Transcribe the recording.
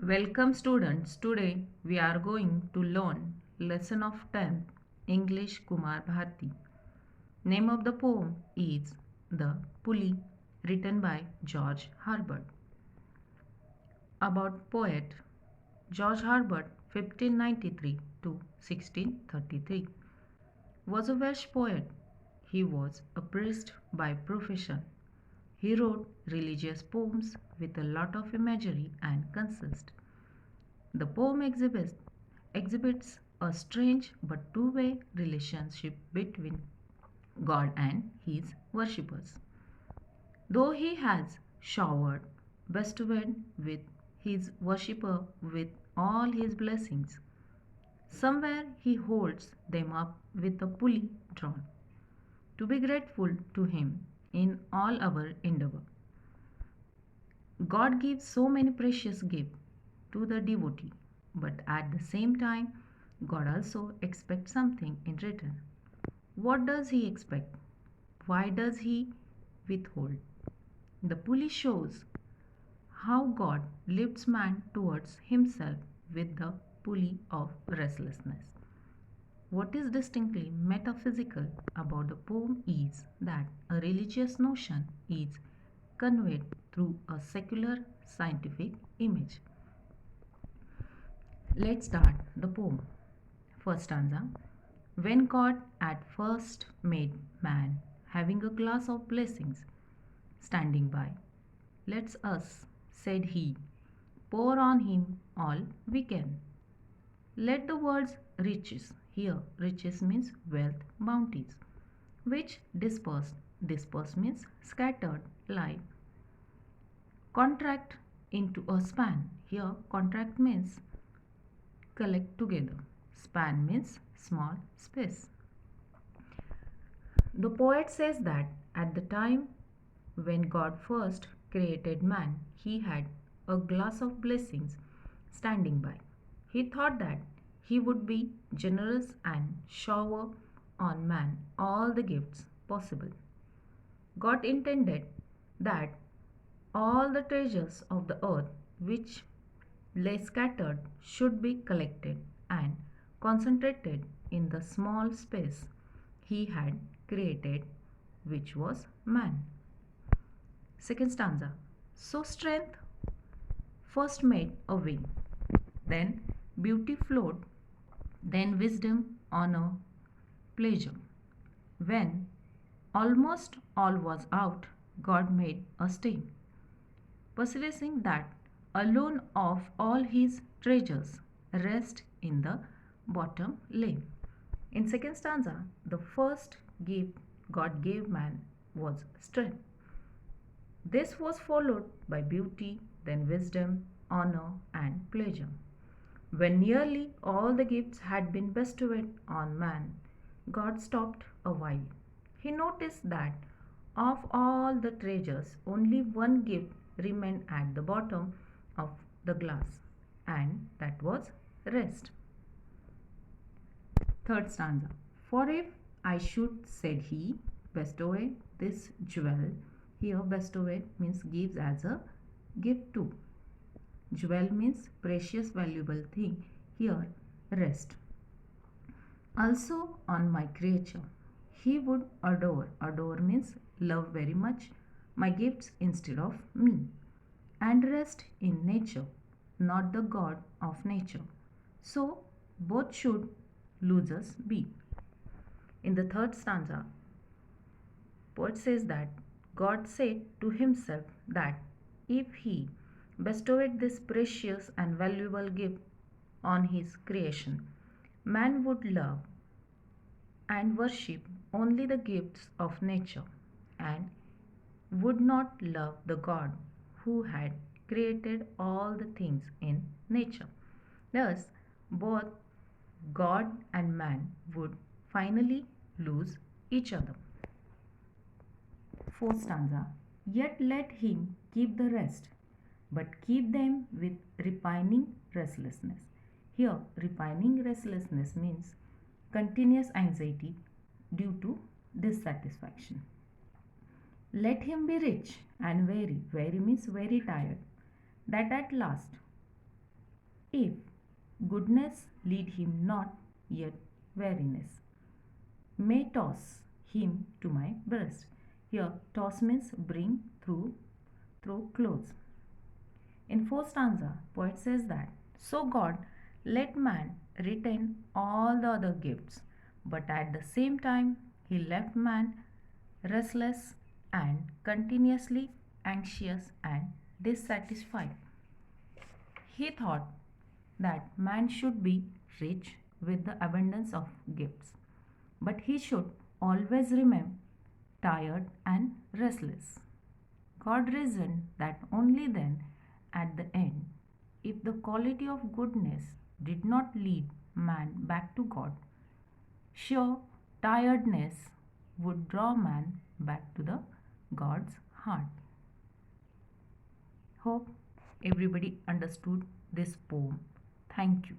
Welcome students. Today we are going to learn lesson of 10th English Kumar Bharti. Name of the poem is The Pulley written by George Herbert. About poet George Herbert 1593 to 1633 was a Welsh poet. He was a priest by profession. He wrote religious poems with a lot of imagery and consist. The poem exhibits a strange but two-way relationship between God and his worshippers. Though he has bestowed with his worshipper with all his blessings, somewhere he holds them up with a pulley drawn. To be grateful to him in all our endeavor. God gives so many precious gifts to the devotee, but at the same time, God also expects something in return. What does He expect? Why does He withhold? The pulley shows how God lifts man towards Himself with the pulley of restlessness. What is distinctly metaphysical about the poem is that a religious notion is conveyed through a secular scientific image. Let's start the poem. First stanza. When God at first made man, having a glass of blessings, standing by, let us, said he, pour on him all we can. Let the world's riches, here riches means wealth, bounties, which disperse means scattered, lie, contract into a span. Here contract means collect together. Span means small space. The poet says that at the time when God first created man, he had a glass of blessings standing by. He thought that he would be generous and shower on man all the gifts possible. God intended that all the treasures of the earth which lay scattered should be collected and concentrated in the small space he had created, which was man. Second stanza. So strength first made a way, then beauty flowed, then wisdom, honor, pleasure. When almost all was out, God made a stay, perceiving that alone of all his treasures rest in the bottom lay. In second stanza, the first gift God gave man was strength. This was followed by beauty, then wisdom, honor, and pleasure. When nearly all the gifts had been bestowed on man, God stopped a while. He noticed that of all the treasures, only one gift remained at the bottom of the glass, and that was rest. Third stanza. For if I should, said he, bestow this jewel. Here, bestow means gives as a gift to. Jewel means precious, valuable thing. Here, rest. Also on my creature, he would adore. Adore means love very much. My gifts instead of me. And rest in nature, not the God of nature. So, both should losers be. In the third stanza, poet says that God said to himself that if he bestowed this precious and valuable gift on his creation, man would love and worship only the gifts of nature and would not love the God who had created all the things in nature. Thus, both God and man would finally lose each other. Fourth stanza. Yet let him keep the rest, but keep them with repining restlessness. Here, repining restlessness means continuous anxiety due to dissatisfaction. Let him be rich and weary. Weary means very tired. That at last If goodness lead him not, yet weariness may toss him to my breast. Here, toss means bring through clothes. In fourth stanza, poet says that so God let man retain all the other gifts, but at the same time he left man restless and continuously anxious and dissatisfied. He thought that man should be rich with the abundance of gifts, but he should always remain tired and restless. God reasoned that only then, at the end, if the quality of goodness did not lead man back to God, sure tiredness would draw man back to the God's heart. Hope everybody understood this poem. Thank you.